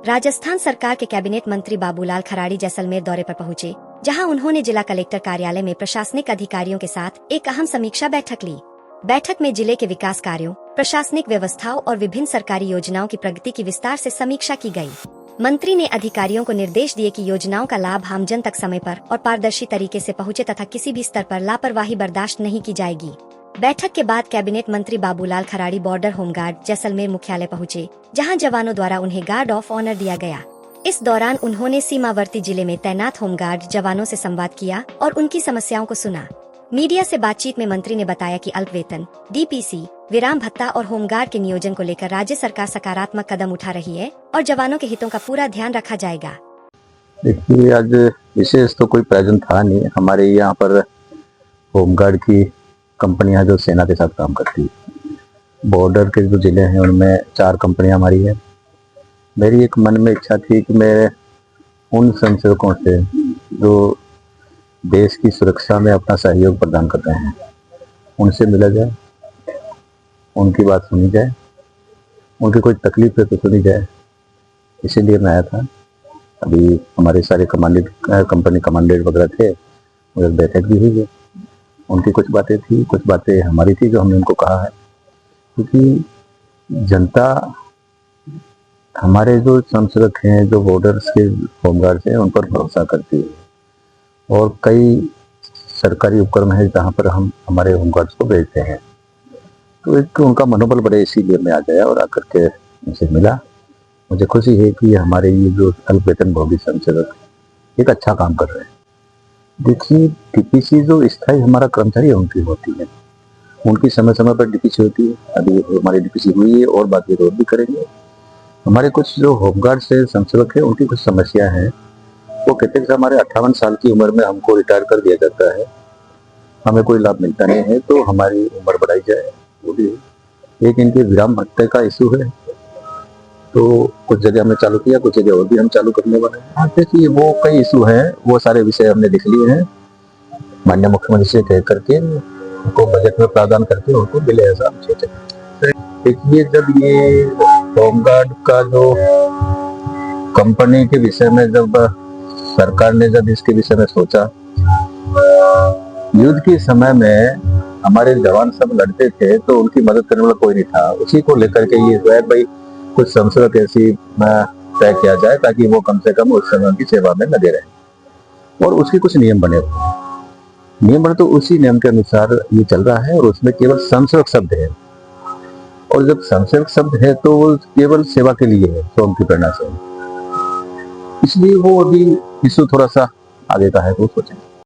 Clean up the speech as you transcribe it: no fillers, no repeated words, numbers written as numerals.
राजस्थान सरकार के कैबिनेट मंत्री बाबूलाल खराड़ी जैसलमेर दौरे पर पहुंचे, जहां उन्होंने जिला कलेक्टर कार्यालय में प्रशासनिक अधिकारियों के साथ एक अहम समीक्षा बैठक ली। बैठक में जिले के विकास कार्यों, प्रशासनिक व्यवस्थाओं और विभिन्न सरकारी योजनाओं की प्रगति की विस्तार से समीक्षा की गई। मंत्री ने अधिकारियों को निर्देश दिए कि योजनाओं का लाभ आमजन तक समय पर और पारदर्शी तरीके से पहुंचे तथा किसी भी स्तर पर लापरवाही बर्दाश्त नहीं की जाएगी। बैठक के बाद कैबिनेट मंत्री बाबूलाल खराड़ी बॉर्डर होमगार्ड जैसलमेर मुख्यालय पहुंचे, जहां जवानों द्वारा उन्हें गार्ड ऑफ ऑनर दिया गया। इस दौरान उन्होंने सीमावर्ती जिले में तैनात होमगार्ड जवानों से संवाद किया और उनकी समस्याओं को सुना। मीडिया से बातचीत में मंत्री ने बताया कि अल्प वेतन, डीपीसी, विराम भत्ता और होमगार्ड के नियोजन को लेकर राज्य सरकार सकारात्मक कदम उठा रही है और जवानों के हितों का पूरा ध्यान रखा जाएगा। देखिए, आज विशेष तो कोई प्रयोजन था नहीं। हमारे यहाँ पर होमगार्ड की कंपनियां जो सेना के साथ काम करती है, बॉर्डर के जो जिले हैं उनमें 4 कंपनियां हमारी है। मेरी एक मन में इच्छा थी कि मैं उन संचालकों से जो देश की सुरक्षा में अपना सहयोग प्रदान कर रहे हैं उनसे मिला जाए, उनकी बात सुनी जाए, उनकी कोई तकलीफ है तो सुनी जाए। इसीलिए मैं आया था। अभी हमारे सारे कंपनी कमांडेंट वगैरह थे, उधर बैठक भी हुई है। उनकी कुछ बातें थी, कुछ बातें हमारी थी जो हमने उनको कहा है, क्योंकि जनता हमारे जो संरक्षक हैं, जो बॉर्डर्स के होमगार्ड्स हैं, उन पर भरोसा करती है। और कई सरकारी उपक्रम है जहाँ पर हम हमारे होमगार्ड्स को भेजते हैं। तो एक उनका मनोबल बढ़े, इसीलिए मैं आ गया और आकर के उनसे मिला। मुझे खुशी है कि हमारे ये जो अल्प वेतन भोगी संचालक एक अच्छा काम कर रहे हैं। देखिए, डीपीसी जो स्थायी हमारा कर्मचारी है उनकी होती है, उनकी समय समय पर डीपीसी होती है। अभी हमारी डीपीसी हुई है और बाकी और भी करेंगे। हमारे कुछ जो होमगार्ड से संचालक है उनकी कुछ समस्या है। वो कहते हैं कि हमारे 58 साल की उम्र में हमको रिटायर कर दिया जाता है, हमें कोई लाभ मिलता नहीं है, तो हमारी उम्र बढ़ाई जाए। वो भी एक इनके विराम भत्ते का इशू है, तो कुछ जगह हमने चालू किया, कुछ जगह और भी हम चालू करने वाले हैं। देखिए, वो कई इशू हैं, वो सारे विषय हमने लिख लिए हैं। माननीय मुख्यमंत्री से कह करके उनको बजट में प्रावधान करके उनको मिले ऐसा। देखिए, जब ये होमगार्ड का जो कंपनी के विषय में जब सरकार ने जब इसके विषय में सोचा, युद्ध के समय में हमारे जवान सब लड़ते थे तो उनकी मदद करने वाला कोई नहीं था। उसी को लेकर के ये हुआ भाई कुछ संचालक ऐसी तय किया जाए ताकि वो कम से कम उस समय उनकी सेवा में लगे रहे। और उसके कुछ नियम बने तो उसी नियम के अनुसार ये चल रहा है। और उसमें केवल संचालक शब्द है, और जब संचालक शब्द है तो वो केवल सेवा के लिए है, सोम की प्रेरणा से। इसलिए वो अभी इशू थोड़ा सा आगे का है, तो सोचें।